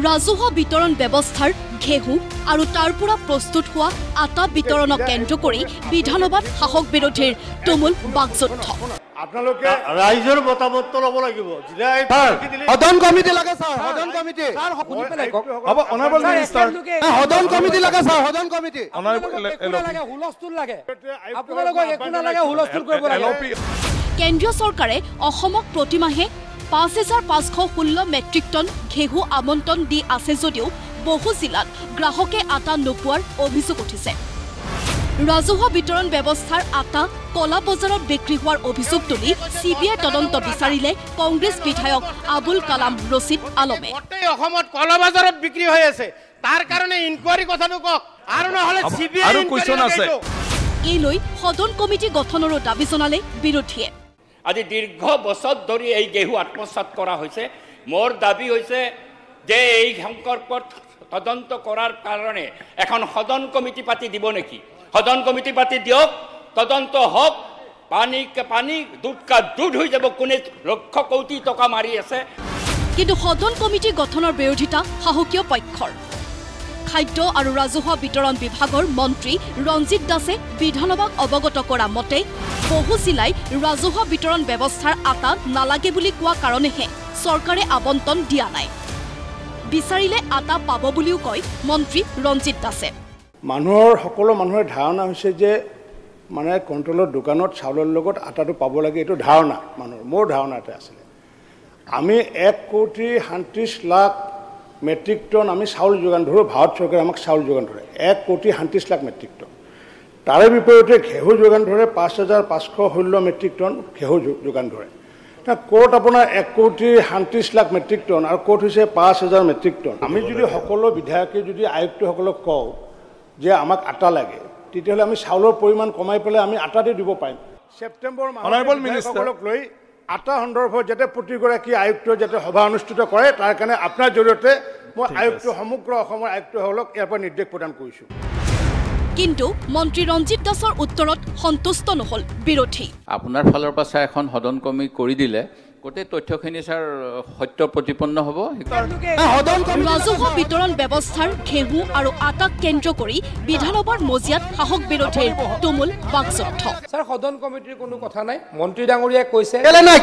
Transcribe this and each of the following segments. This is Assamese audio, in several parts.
ৰাজহুৱা বিতৰণ ব্যৱস্থাৰ ঘেঁহু আৰু তাৰ পৰা প্ৰস্তুত হোৱা আটা বিতৰণক কেন্দ্ৰ কৰি বিধানসভাত শাসক বিৰোধীৰ তুমুল বাকযুদ্ধ। আপোনালোকে ৰাইজৰ মতামত ল'ব লাগিব। সদন কমিটি লাগে স্যাৰ, সদন কমিটি হ'ব অনাৰেবল মিনিষ্টাৰ সদন কমিটি লাগে স্যাৰ, সদন কমিটি অনাৰেবল হুলস্থুল লাগে আপোনালোকক একো নালাগে হুলস্থুল কৰিব লাগে। কেন্দ্ৰীয় চৰকাৰে অসমক প্ৰতিমাহে ৫,৫১৬ মেট্ৰিক টন ঘেঁহু আবণ্টন দি আছে যদিও বহু জিলাত গ্ৰাহকে আটা নোপোৱাৰ অভিযোগ উঠিছে। ৰাজহুৱা বিতৰণ ব্যৱস্থাৰ আটা কলা বজাৰত বিক্ৰী হোৱাৰ অভিযোগ তুলি CBI তদন্ত বিচাৰিলে কংগ্ৰেছ বিধায়ক আবুল কালাম ৰছিদ আলমে। অসমত কলা বজাৰত বিক্ৰী হৈ আছে, তাৰ কাৰণে ইনকুৱাৰী কথাটো কওক আৰু নহলে CBI আৰু কুৱেশ্যন আছে। এই লৈ সদন কমিটি গঠনৰো দাবী জনালে বিৰোধীয়ে। আজি দীৰ্ঘ বছৰ ধৰি এই ঘেঁহু আত্মসাৎ কৰা হৈছে। মোৰ দাবী হৈছে যে এই সংকল্পত তদন্ত কৰাৰ কাৰণে এখন সদন কমিটি পাতি দিব নেকি? সদন কমিটি পাতি দিয়ক, তদন্ত হওক, পানী দুধ কা দুধ হৈ যাব কোনে লক্ষ কোটি টকা মাৰি আছে। কিন্তু সদন কমিটি গঠনৰ বিৰোধিতা শাসকীয় পক্ষৰ। খাদ্য আৰু ৰাজহুৱা বিতৰণ বিভাগৰ মন্ত্ৰী ৰঞ্জিত দাসে বিধানসভাক অৱগত কৰা মতে বহু জিলাই ৰাজহুৱা বিতৰণ ব্যৱস্থাৰ আটা নালাগে বুলি কোৱা কাৰণেহে চৰকাৰে আবণ্টন দিয়া নাই। বিচাৰিলে আটা পাব বুলিও কয় মন্ত্ৰী ৰঞ্জিত দাসে। সকলো মানুহৰ ধাৰণা হৈছে যে মানে কণ্ট্ৰলৰ দোকানত চাউলৰ লগত আটাটো পাব লাগে, এইটো ধাৰণা মানুহৰ। মোৰ ধাৰণা এটা আছিলে, আমি 1,37,00,000 মেট্ৰিক টন আমি চাউল যোগান ধৰোঁ। ভাৰত চৰকাৰে আমাক চাউল যোগান ধৰে 1,37,00,000 মেট্ৰিক টন। তাৰে বিপৰীতে ঘেঁহু যোগান ধৰে 5,516 মেট্ৰিক টন ঘেঁহু যোগান ধৰে। ক'ত আপোনাৰ 1,37,00,000 মেট্ৰিক টন আৰু ক'ত হৈছে 5,000 মেট্ৰিক টন। আমি যদি সকলো বিধায়কে যদি আয়ুক্তসকলক কওঁ যে আমাক আটা লাগে, তেতিয়াহ'লে আমি চাউলৰ পৰিমাণ কমাই পেলাই আমি আটা দি দিব পাৰিম। ছেপ্টেম্বৰ মাহত লৈ আটা সন্দৰ্ভত যাতে প্ৰতিগৰাকী আয়ুক্ত যাতে সভা অনুষ্ঠিত কৰে, তাৰ কাৰণে আপোনাৰ জৰিয়তে মই আয়ুক্ত সমগ্ৰ অসমৰ আয়ুক্তসকলক ইয়াৰ পৰা নিৰ্দেশ প্ৰদান কৰিছোঁ। কিন্তু মন্ত্ৰী ৰঞ্জিত দাসৰ উত্তৰত সন্তুষ্ট নহল বিৰোধী। আপোনাৰ ফালৰ পৰা ছাৰ এখন সদন কমিটি কৰি দিলে গোটেই তথ্যখিনি ছাৰ সত্য প্ৰতিপন্ন হ'ব। ৰাজহুৱা বিতৰণ ব্যৱস্থাৰ ঘেঁহু আৰু আটাক কেন্দ্ৰ কৰি বিধানসভাৰ মজিয়াত শাসক বিৰোধীৰ তুমুল বাকযুদ্ধ। স্যাৰ সদন কমিটিৰ কোনো কথা নাই, মন্ত্ৰী ডাঙৰীয়াই কৈছে কেলে নাই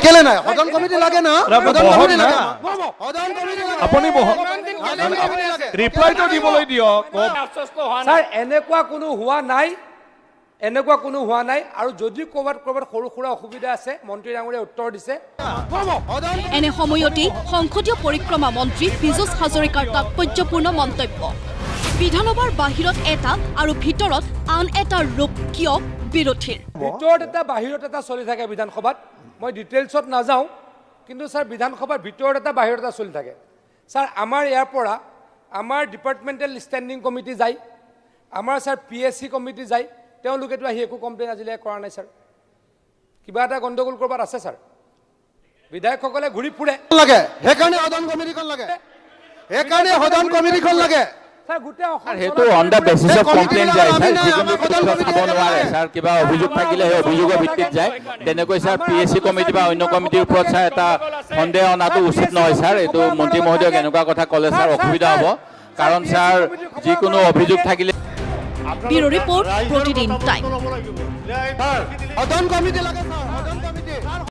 সদন কমিটি লাগে না, সদন কমিটি লাগে, সদন কমিটি লাগে, আপুনি ৰিপ্লাইটো দিবলৈ দিয়ক। স্যাৰ এনেকুৱা কোনো হোৱা নাই আৰু যদি ক'ৰবাত সৰু সুৰা অসুবিধা আছে মন্ত্ৰী ডাঙৰীয়াই উত্তৰ দিছে। এনে সময়তেই সংসদীয় পৰিক্ৰমা মন্ত্ৰী পীযুষ হাজৰিকাৰ তাৎপৰ্যপূৰ্ণ মন্তব্য। বিধানসভাৰ বাহিৰত এটা আৰু ভিতৰত আন এটা ৰূপ কিয় বিৰোধীৰ? ভিতৰত এটা বাহিৰত এটা চলি থাকে বিধানসভাত। মই ডিটেইলছত নাযাওঁ, কিন্তু ছাৰ বিধানসভাৰ ভিতৰত এটা বাহিৰত এটা চলি থাকে। ছাৰ আমাৰ ইয়াৰ পৰা আমাৰ ডিপাৰ্টমেণ্টেল ষ্টেণ্ডিং কমিটি যায়, আমাৰ ছাৰ PSC কমিটি যায়, তেওঁলোকেতো আহি একো কমপ্লেইন আজিলৈকে কৰা নাই। ছাৰ কিবা এটা গণ্ডগোল কৰবাত আছে ছাৰ, বিধায়কসকলে ঘূৰি ফুৰে লাগে, সেইকাৰণে সদন কমিটিখন লাগে, সেইকাৰণে সদন কমিটিখন লাগে। সেইটো on the basis of complain যায় ছাৰ, যিকোনো তথ্য চাব নোৱাৰে ছাৰ। কিবা অভিযোগ থাকিলে সেই অভিযোগৰ ভিত্তিত যায়। তেনেকৈ ছাৰ PSC কমিটি বা অন্য কমিটিৰ ওপৰত ছাৰ এটা সন্দেহ অনাটো উচিত নহয় ছাৰ। এইটো মন্ত্ৰী মহোদয়ক এনেকুৱা কথা ক'লে ছাৰ অসুবিধা হ'ব, কাৰণ ছাৰ যিকোনো অভিযোগ থাকিলে। ব্যুৰো ৰিপৰ্ট, প্ৰতিদিন টাইম। সদন কমিটি লাগে স্যাৰ, সদন কমিটি।